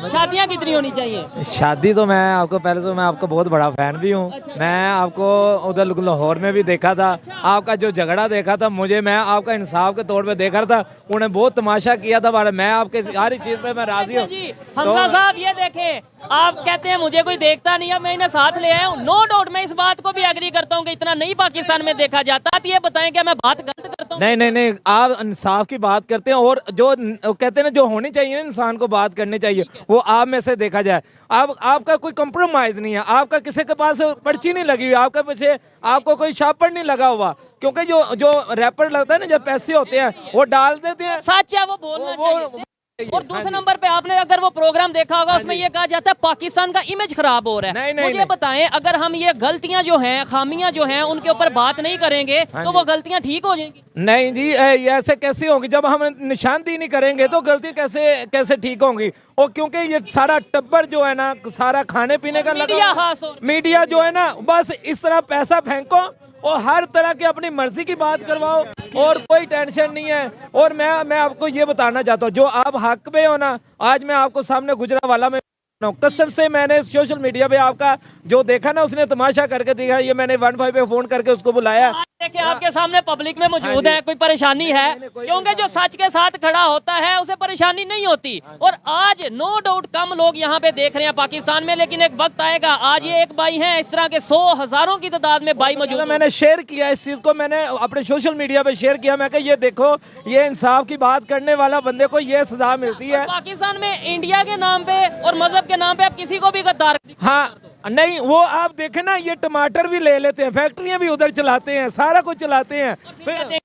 शादियाँ कितनी होनी चाहिए? शादी तो मैं आपको पहले तो मैं आपका बहुत बड़ा फैन भी हूँ। मैं आपको उधर लाहौर में भी देखा था, आपका जो झगड़ा देखा था, मुझे मैं आपका इंसाफ के तौर पे देखा था। उन्हें बहुत तमाशा किया था, मैं आपके हर चीज़ पे मैं राजी हूँ। हमजा साहब ये देखें, आप कहते हैं मुझे कोई देखता नहीं है, मैं इन्हें साथ ले आया हूँ। नो डाउट मैं इस बात को भी एग्री करता हूँ कि इतना नहीं पाकिस्तान में देखा जाता। तो ये बताएं क्या मैं बात गलत करता हूँ? नहीं, आप इंसाफ की बात करते हैं और जो कहते हैं ना जो होनी चाहिए ना इंसान को बात करनी चाहिए, वो आप में से देखा जाए। अब आपका कोई कंप्रोमाइज नहीं है, आपका किसी के पास पर्ची नहीं लगी हुई, आपके पीछे आपको कोई छापड़ नहीं लगा हुआ। क्योंकि जो रैपर लगता है ना, जब पैसे होते हैं वो डाल देते हैं। सच है, वो बोलना चाहिए। और दूसरे नंबर पे आपने अगर वो प्रोग्राम देखा होगा, उसमें ये कहा जाता है पाकिस्तान का इमेज खराब हो रहा है। मुझे बताएं, अगर हम ये गलतियां जो हैं, खामियां जो हैं, उनके ऊपर बात नहीं करेंगे तो वो गलतियां ठीक हो जाएंगी? नहीं जी, ये ऐसे कैसे होंगी? जब हम निशानदेही नहीं करेंगे तो गलती कैसे ठीक होंगी? और क्योंकि ये सारा टब्बर जो है ना, सारा खाने पीने का मीडिया खास और मीडिया जो है ना, बस इस तरह पैसा फेंको और हर तरह की अपनी मर्जी की बात करवाओ और कोई टेंशन नहीं है। और मैं आपको ये बताना चाहता हूँ, जो आप हक पे हो ना, आज मैं आपको सामने गुजरावाला में कसम से मैंने सोशल मीडिया पे आपका जो देखा ना, उसने तमाशा करके दिखा। ये मैंने 15 पे फोन करके उसको बुलाया। देखिए आपके सामने पब्लिक में मौजूद है, कोई परेशानी है? क्योंकि जो सच के साथ खड़ा होता है उसे परेशानी नहीं होती। और आज नो डाउट कम लोग यहाँ पे देख रहे हैं पाकिस्तान में, लेकिन एक वक्त आएगा। आज ये एक भाई हैं, इस तरह के 100 हजारों की तादाद में भाई मौजूद। मैंने शेयर किया इस चीज को, मैंने अपने सोशल मीडिया पे शेयर किया। मैं ये देखो, ये इंसाफ की बात करने वाला बंदे को ये सजा मिलती है। पाकिस्तान में इंडिया के नाम पे और मजहब के नाम पे आप किसी को भी गद्दार, हाँ नहीं, वो आप देखें ना, ये टमाटर भी ले लेते हैं, फैक्ट्रियां भी उधर चलाते हैं, सारा कुछ चलाते हैं। फिर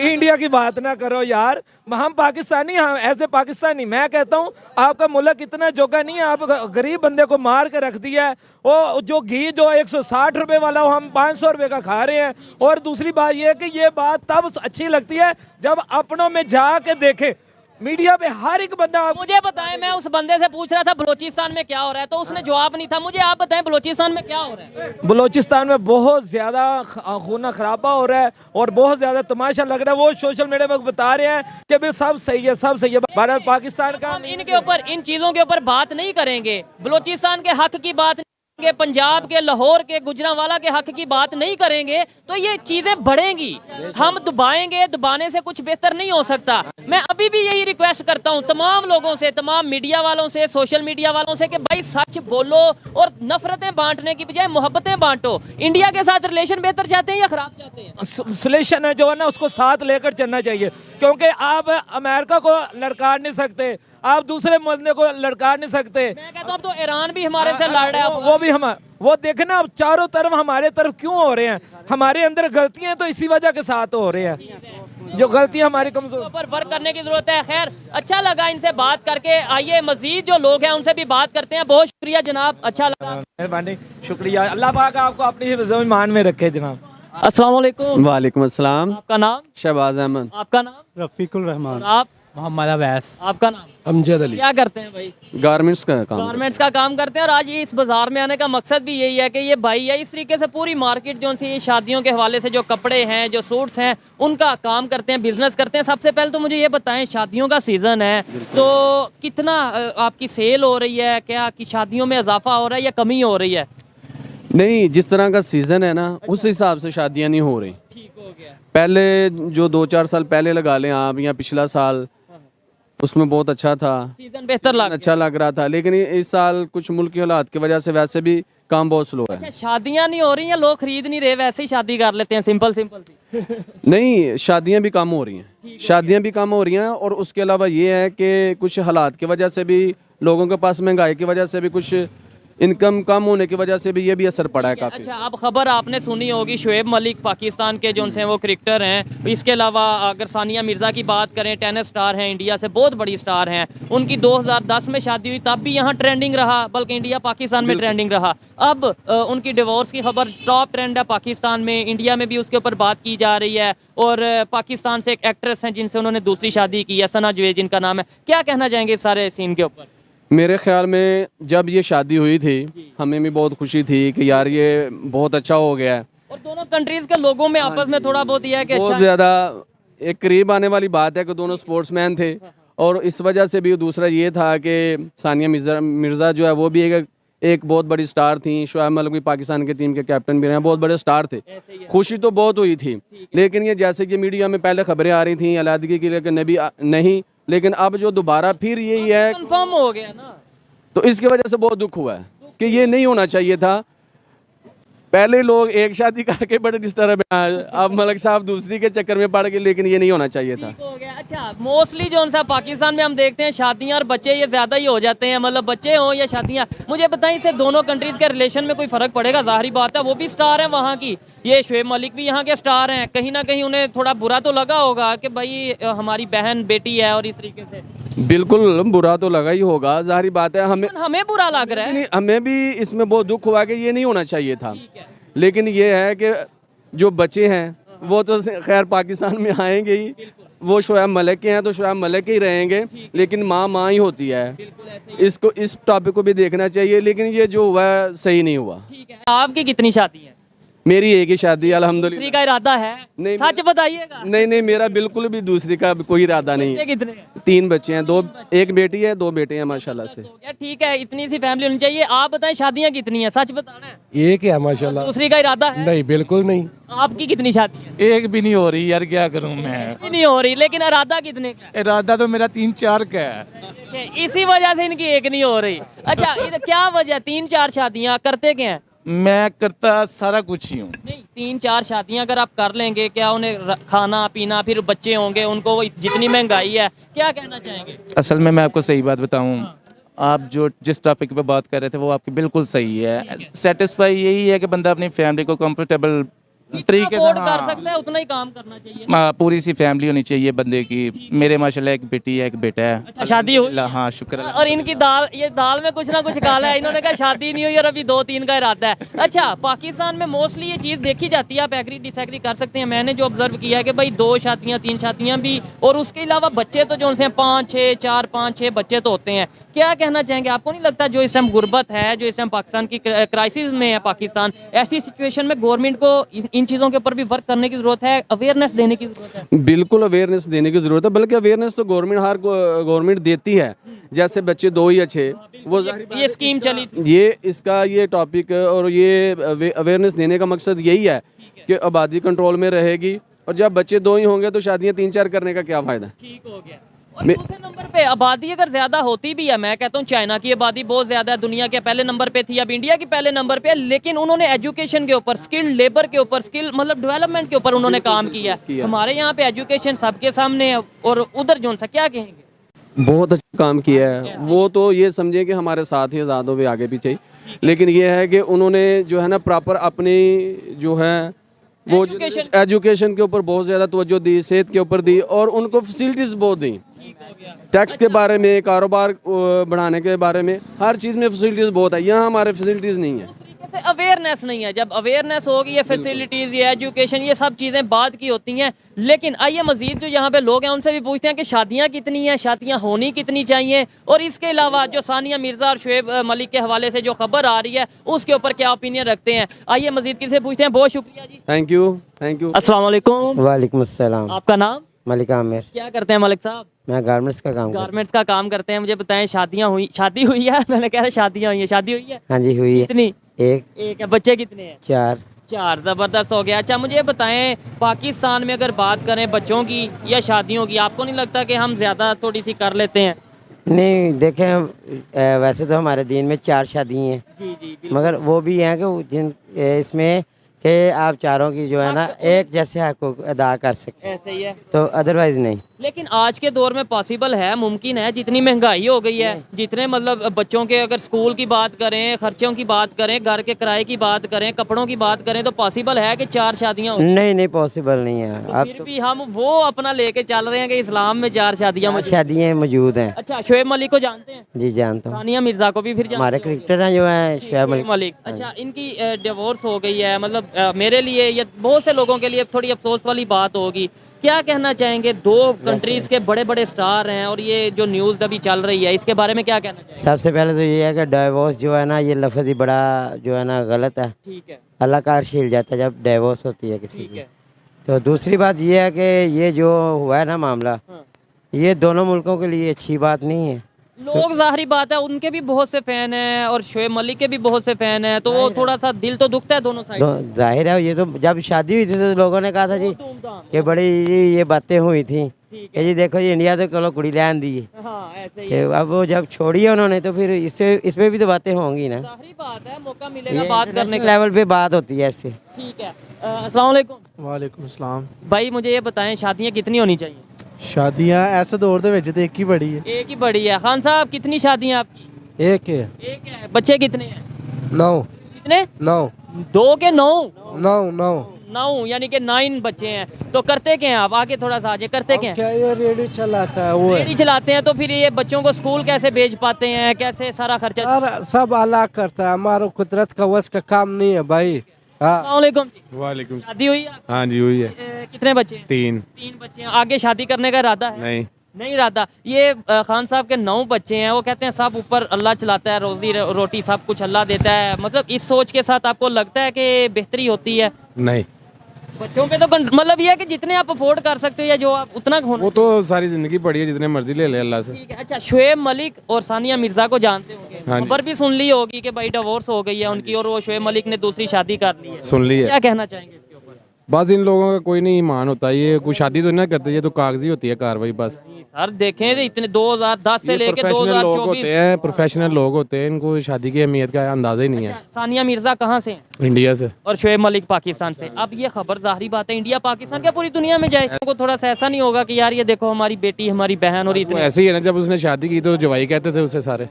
इंडिया की बात ना करो यार, हम पाकिस्तानी, हम ऐसे पाकिस्तानी। मैं कहता हूँ आपका मुल्क इतना जोगा नहीं है, आप गरीब बंदे को मार के रख दिया है। वो जो घी जो 160 रुपए वाला हो, हम 500 रुपए का खा रहे हैं। और दूसरी बात ये है कि ये बात तब अच्छी लगती है जब अपनों में जाके देखे। मीडिया पे हर एक बंदा। मुझे बताएं, मैं उस बंदे से पूछ रहा था बलूचिस्तान में क्या हो रहा है, तो उसने जवाब नहीं था। मुझे आप बताएं बलूचिस्तान में क्या हो रहा है? बलूचिस्तान में बहुत ज्यादा खून खराबा हो रहा है और बहुत ज्यादा तमाशा लग रहा है। वो सोशल मीडिया पे बता रहे हैं कि भाई सब सही है, सब सही है। भारत पाकिस्तान का, हम इनके ऊपर, इन चीजों के ऊपर बात नहीं करेंगे। बलूचिस्तान के हक की बात के, पंजाब के, लाहौर के, गुजरांवाला के हक की बात नहीं करेंगे तो ये चीजें बढ़ेंगी। हम दबाएंगे, दबाने से कुछ बेहतर नहीं हो सकता। मैं अभी भी यही रिक्वेस्ट करता हूँ तमाम लोगों से, तमाम मीडिया वालों से, सोशल मीडिया वालों से कि भाई सच बोलो और नफरतें बांटने की बजाय मोहब्बतें बांटो। इंडिया के साथ रिलेशन बेहतर चाहते हैं या खराब चाहते हैं? सॉल्यूशन है जो है ना, उसको साथ लेकर चलना चाहिए। क्योंकि आप अमेरिका को लड़का नहीं सकते, आप दूसरे मुल्क को लड़का नहीं सकते। मैं कहता हूँ अब तो ईरान भी हमारे से लड़ रहा है। वो भी हम, वो देखना अब चारों तरफ हमारे तरफ क्यों हो रहे हैं। हमारे अंदर गलतियां तो इसी वजह के साथ हो रहे हैं, जो गलतियां हमारी कमजोर पर वर्क करने की जरूरत है। खैर, अच्छा लगा इनसे बात करके। आइए मजीद जो लोग हैं उनसे भी बात करते हैं। बहुत शुक्रिया जनाब, अच्छा लगा। मेहरबानी, शुक्रिया। अल्लाह पाक आपको अपनी हिफ्ज़ ईमान में रखे जनाब। अस्सलाम वालेकुम। वालेकुम अस्सलाम। आपका नाम? शहबाज अहमद। आपका नाम? रफीकुल रहमान। आप? मोहम्मद अवैस। आपका नाम? अमजद अली। क्या करते हैं भाई? गारमेंट्स का काम। गारमेंट्स का काम करते हैं। और आज इस बाजार में आने का मकसद भी यही है कि ये भाई है, इस तरीके से पूरी मार्केट जो सी शादियों के हवाले से जो कपड़े हैं, जो सूट्स हैं, उनका काम करते हैं, बिजनेस करते हैं। सबसे पहले तो मुझे ये बताएं, शादियों का सीजन है तो कितना आपकी सेल हो रही है? क्या कि शादियों में इजाफा हो रहा है या कमी हो रही है? नहीं, जिस तरह का सीजन है ना, उस हिसाब से शादियां नहीं हो रही। ठीक हो गया। पहले जो 2-4 साल पहले लगा लें आप, या पिछला साल, उसमें बहुत अच्छा था, सीजन बेहतर अच्छा लग रहा था। लेकिन इस साल कुछ मुल्क की हालात की वजह से वैसे भी काम बहुत स्लो है। अच्छा, शादियां नहीं हो रही हैं, लोग खरीद नहीं रहे, वैसे ही शादी कर लेते हैं सिंपल सिंपल सी। नहीं, शादियां भी कम हो रही हैं, शादियां भी कम हो रही हैं। और उसके अलावा ये है कि कुछ हालात की वजह से भी, लोगों के पास महंगाई की वजह से भी, कुछ इनकम कम होने की वजह से भी ये भी असर पड़ा है काफी। अच्छा, अब खबर आपने सुनी होगी, शुएब मलिक पाकिस्तान के जो से वो क्रिकेटर हैं। इसके अलावा अगर सानिया मिर्ज़ा की बात करें, टेनिस स्टार हैं, इंडिया से बहुत बड़ी स्टार हैं। उनकी 2010 में शादी हुई, तब भी यहाँ ट्रेंडिंग रहा, बल्कि इंडिया पाकिस्तान में ट्रेंडिंग रहा। अब उनकी डिवोर्स की खबर टॉप ट्रेंड है पाकिस्तान में, इंडिया में भी उसके ऊपर बात की जा रही है। और पाकिस्तान से एक एक्ट्रेस हैं जिनसे उन्होंने दूसरी शादी की है, सना जवेद जिनका नाम है। क्या कहना चाहेंगे इस सारे सीन के ऊपर? मेरे ख्याल में जब ये शादी हुई थी, हमें भी बहुत खुशी थी कि यार ये बहुत अच्छा हो गया है। और दोनों कंट्रीज के लोगों में आपस में थोड़ा बहुत यह है कि बहुत अच्छा, ज़्यादा एक करीब आने वाली बात है कि दोनों स्पोर्ट्समैन थे और इस वजह से भी दूसरा ये था कि सानिया मिर्ज़ा जो है वो भी एक बहुत बड़ी स्टार थी। शुएब मलिक भी पाकिस्तान की टीम के कैप्टन भी रहे, बहुत बड़े स्टार थे। खुशी तो बहुत हुई थी, लेकिन ये जैसे कि मीडिया में पहले खबरें आ रही थी अलहदगी की, लेकिन नहीं, लेकिन अब जो दोबारा फिर यही है कंफर्म हो गया ना, तो इसकी वजह से बहुत दुख हुआ है कि ये नहीं होना चाहिए था। पहले लोग एक शादी करके बड़े डिस्टर्ब हैं, अब मलिक साहब दूसरी के चक्कर में पड़ गए, लेकिन ये नहीं होना चाहिए था। हो गया। अच्छा, मोस्टली जो सा पाकिस्तान में हम देखते हैं शादियां और बच्चे ये ज़्यादा ही हो जाते हैं, मतलब बच्चे हों या शादियां। मुझे बताएं, इससे दोनों कंट्रीज़ के रिलेशन में कोई फ़र्क पड़ेगा? ज़ाहिरी बात है, वो भी स्टार हैं वहाँ की, ये शुएब मलिक भी यहाँ के स्टार हैं। कहीं ना कहीं उन्हें थोड़ा बुरा तो लगा होगा कि भाई हमारी बहन बेटी है, और इस तरीके से बिल्कुल बुरा तो लगा ही होगा, ज़ाहिर बात है। हमें बुरा लग रहा है। नहीं, हमें भी इसमें बहुत दुख हुआ कि ये नहीं होना चाहिए था, लेकिन ये है कि जो बच्चे हैं वो तो खैर पाकिस्तान में आएंगे ही, वो शुएब मलिक के हैं तो शुएब मलिक के ही रहेंगे, लेकिन माँ ही होती है। इसको, इस टॉपिक को भी देखना चाहिए, लेकिन ये जो हुआ सही नहीं हुआ। ठीक है। आपकी कितनी शादी है? मेरी एक ही शादी अल्हम्दुलिल्लाह। दूसरी का इरादा है? नहीं, सच बताइएगा। नहीं, मेरा बिल्कुल भी दूसरी का कोई इरादा नहीं बच्चे है। कितने हैं? 3 बच्चे हैं, एक बेटी है, 2 बेटे हैं माशाल्लाह से। हो गया, ठीक है, इतनी सी फैमिली होनी चाहिए। आप बताएं, शादियां कितनी हैं? सच बताना है। एक है माशाल्लाह। दूसरी का इरादा है? नहीं, बिल्कुल नहीं। आपकी कितनी शादी है? एक भी नहीं हो रही यार, क्या करूं मैं। ये नहीं हो रही, लेकिन इरादा कितने का है? इरादा तो मेरा 3-4 का है। इसी वजह से इनकी एक नहीं हो रही। अच्छा, क्या वजह? 3-4 शादियां करते क्या हैं? मैं करता सारा कुछ ही हूँ। नहीं, 3-4 शादियां अगर आप कर लेंगे, क्या उन्हें खाना पीना, फिर बच्चे होंगे, उनको वो जितनी महंगाई है, क्या कहना चाहेंगे? असल में मैं आपको सही बात बताऊं, आप जो जिस टॉपिक पे बात कर रहे थे वो आपकी बिल्कुल सही है। सेटिस्फाई यही है कि बंदा अपनी फैमिली को कंफर्टेबल तरीके से अफोर्ड कर सकता है, उतना ही काम करना चाहिए। पूरी सी फैमिली होनी चाहिए बंदे की। मेरे माशाल्लाह एक बेटी है, एक बेटा है। अच्छा, शादी हुई? हाँ, शुक्र है। और इनकी दाल में कुछ ना कुछ काला है। इन्होंने कहा शादी नहीं हुई और अभी 2-3 का इरादा है। अच्छा, पाकिस्तान में मोस्टली ये चीज़ देखी जाती है, आप एग्री डिसएग्री कर सकते हैं। मैंने जो ऑब्जर्व किया है कि भाई 2 शादियाँ 3 शादियाँ भी, और उसके अलावा बच्चे तो जो उनसे 5-6 बच्चे तो होते हैं। क्या कहना चाहेंगे? आपको नहीं लगता जो इस टाइम गुर्बत है, जो इस टाइम पाकिस्तान की क्राइसिस में है पाकिस्तान, ऐसी सिचुएशन में गवर्नमेंट को इन चीज़ों के ऊपर भी वर्क करने की जरूरत है, अवेयरनेस देने की जरूरत है? बिल्कुल अवेयरनेस देने की जरूरत है, बल्कि अवेयरनेस तो गवर्नमेंट देती है। जैसे बच्चे 2 ही अच्छे, वो ये स्कीम चली, ये टॉपिक और ये अवेयरनेस देने का मकसद यही है कि आबादी कंट्रोल में रहेगी, और जब बच्चे 2 ही होंगे तो शादियाँ 3-4 करने का क्या फ़ायदा। ठीक हो गया। और दूसरे नंबर पे आबादी अगर ज्यादा होती भी है, मैं कहता हूँ चाइना की आबादी बहुत ज्यादा है, दुनिया के पहले नंबर पे थी, अब इंडिया की पहले नंबर पे है, लेकिन उन्होंने एजुकेशन के ऊपर, स्किल्ड लेबर के ऊपर, स्किल मतलब डेवलपमेंट के ऊपर उन्होंने काम किया। हमारे यहाँ पे एजुकेशन सबके सामने है, और उधर जो सा क्या कहेंगे? बहुत अच्छा काम किया है। वो तो ये समझे कि हमारे साथ ही आज़ादों में आगे पीछे, लेकिन ये है कि उन्होंने जो है ना प्रॉपर अपनी जो है वो एजुकेशन के ऊपर बहुत ज़्यादा तवज्जो दी, सेहत के ऊपर दी, और उनको फैसिलिटीज़ बहुत दी। टैक्स के बारे में, कारोबार बढ़ाने के बारे में, हर चीज़ में फैसिलिटीज़ बहुत है। यहाँ हमारे फैसिलिटीज़ नहीं है। अवेयरनेस नहीं है। जब अवेयरनेस होगी, ये फैसिलिटीज़, ये एजुकेशन, ये सब चीज़ें बाद की होती हैं। लेकिन आइए मजीद जो यहाँ पे लोग हैं उनसे भी पूछते हैं कि शादियाँ कितनी हैं, शादियाँ होनी कितनी चाहिए, और इसके अलावा जो सानिया मिर्ज़ा और शुएब मलिक के हवाले से जो खबर आ रही है उसके ऊपर क्या ओपिनियन रखते हैं। आइए मजीद किसे पूछते हैं। बहुत शुक्रिया जी, थैंक यू। अस्सलाम वालेकुम। वालेकुम अस्सलाम। आपका नाम? मलिक आमिर। क्या करते हैं मलिक साहब? मैं गारमेंट्स का काम करता गारमेंट्स का काम करते हैं। मुझे बताएं, शादी हुई है? मैंने कहा शादियाँ हुई है, शादी हुई है? हूँ। हाँ जी, हुई है। कितनी? एक है। बच्चे कितने हैं? 4। ज़बरदस्त हो गया। अच्छा, मुझे बताएं, पाकिस्तान में अगर बात करें बच्चों की या शादियों की, आपको नहीं लगता कि हम ज़्यादा थोड़ी सी कर लेते हैं? नहीं, देखें वैसे तो हमारे दीन में 4 शादी हैं, जी, मगर वो भी हैं कि जिन इसमें कि आप चारों की जो है ना एक जैसे हकूक अदा कर सकते, ऐसे ही है। तो अदरवाइज नहीं। लेकिन आज के दौर में पॉसिबल है, मुमकिन है, जितनी महंगाई हो गई है, जितने मतलब बच्चों के अगर स्कूल की बात करें, खर्चों की बात करें, घर के किराए की बात करें, कपड़ों की बात करें, तो पॉसिबल है कि 4 शादियाँ हो? नहीं, पॉसिबल नहीं है। तो अब फिर भी हम वो अपना लेके चल रहे हैं कि इस्लाम में 4 शादियाँ शादियाँ मौजूद हैं। अच्छा, शुएब मलिक को जानते हैं? जी, जानता हूँ। सानिया मिर्जा को भी फिर हमारे क्रिकेटर हैं जो है शुएब मलिक। अच्छा, इनकी डिवोर्स हो गई है, मतलब मेरे लिए या बहुत से लोगों के लिए थोड़ी अफसोस वाली बात होगी। क्या कहना चाहेंगे? 2 कंट्रीज के बड़े बड़े स्टार हैं, और ये जो न्यूज़ अभी चल रही है इसके बारे में क्या कहना चाहेंगे? सबसे पहले तो ये है कि डिवोर्स जो है ना, ये लफ्ज़ ही बड़ा जो है ना गलत है। ठीक है। अल्लाह का अर्श हिल जाता है जब डिवोर्स होती है किसी ठीक की। है। तो दूसरी बात ये है कि ये जो हुआ है ना मामला, ये दोनों मुल्कों के लिए अच्छी बात नहीं है। लोग जाहिर बात है उनके भी बहुत से फैन हैं और शोएब मलिक के भी बहुत से फैन हैं, तो वो थोड़ा सा दिल तो दुखता है दोनों साइड। जाहिर है, ये तो जब शादी हुई थी तो लोगों ने कहा था जी कि बड़ी ये बातें हुई थी कि जी देखो जी इंडिया तो चलो कुड़ी लैन दी है। हाँ, ऐसे ही कि अब वो जब छोड़ी है उन्होंने तो फिर इसमें भी तो बातें होंगी ना। जाहिर बात है, मौका मिलेगा बात करने का। लेवल पे बात होती है ऐसे। ठीक है। अस्सलाम वालेकुम। वालेकुम अस्सलाम। भाई मुझे ये बताएं, शादियां कितनी होनी चाहिए? शादियां इस दौर ਦੇ ਵਿੱਚ ਤੇ ਇੱਕ ਹੀ बड़ी है। एक ही बड़ी है। खान साहब कितनी शादियां आपकी? एक है। एक है। बच्चे कितने हैं? 9 कितने? 9 2 के 9? 9 9 9 यानी कि 9 बच्चे हैं। तो करते क्या हैं आप? आगे थोड़ा सा आगे करते क्या हैं? क्या ये रेडी चलाता है वो है। रेडी चलाते हैं। तो फिर ये बच्चों को स्कूल कैसे भेज पाते हैं? कैसे सारा खर्चा? और सब अल्लाह करता है, हमारा कुदरत का वश का काम नहीं है भाई। हाँ। अस्सलाम वालेकुम। वालेकुम। शादी हुई है? हाँ जी हुई है। कितने बच्चे हैं? 3। 3 बच्चे हैं। आगे शादी करने का इरादा है? नहीं। नहीं इरादा। ये खान साहब के 9 बच्चे हैं। वो कहते हैं सब ऊपर अल्लाह चलाता है, रोजी रोटी सब कुछ अल्लाह देता है। मतलब इस सोच के साथ आपको लगता है कि बेहतरी होती है? नहीं, बच्चों पे तो मतलब ये है कि जितने आप अफोर्ड कर सकते हो या जो आप उतना होना। वो तो सारी जिंदगी पड़ी है, जितने मर्जी ले ले अल्लाह से। ठीक है। अच्छा, शोएब मलिक और सानिया मिर्जा को जानते होंगे, हाँ जी। खबर भी सुन ली होगी कि भाई डिवोर्स हो गई है उनकी और वो शोएब मलिक ने दूसरी शादी कर ली है। सुन ली क्या है। कहना चाहेंगे इसके ऊपर? बस इन लोगों का कोई नहीं ईमान होता, ये कोई शादी तो नहीं करते, ये तो कागजी होती है कार्रवाई बस। सर देखें तो इतने 2010 से ये लेके प्रोफेशनल लोग 2024। होते हैं, प्रोफेशनल लोग होते हैं, इनको शादी की अहमियत का अंदाजा ही नहीं है। सानिया मिर्जा कहाँ से हैं? इंडिया से। और शोएब मलिक पाकिस्तान से। अब ये खबर जाहिर बात है इंडिया पाकिस्तान क्या पूरी दुनिया में जाए, को थोड़ा सा ऐसा नहीं होगा कि यार ये देखो हमारी बेटी हमारी बहन और वो इतने। ऐसे ही है ना, जब उसने शादी की तो जवाई कहते थे उसे सारे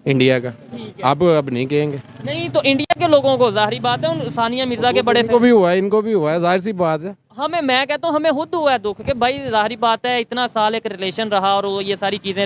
इंडिया का। अब नहीं कहेंगे। नहीं तो इंडिया के लोगों को जाहिर बात है उन सानिया मिर्जा के बड़े इनको भी हुआ है, इनको भी हुआ है, जाहिर सी बात है। मैं कहता हूँ हमें खुद हुआ है दुख कि भाई जाहिर बात है इतना साल एक रिलेशन रहा और वो ये सारी चीजें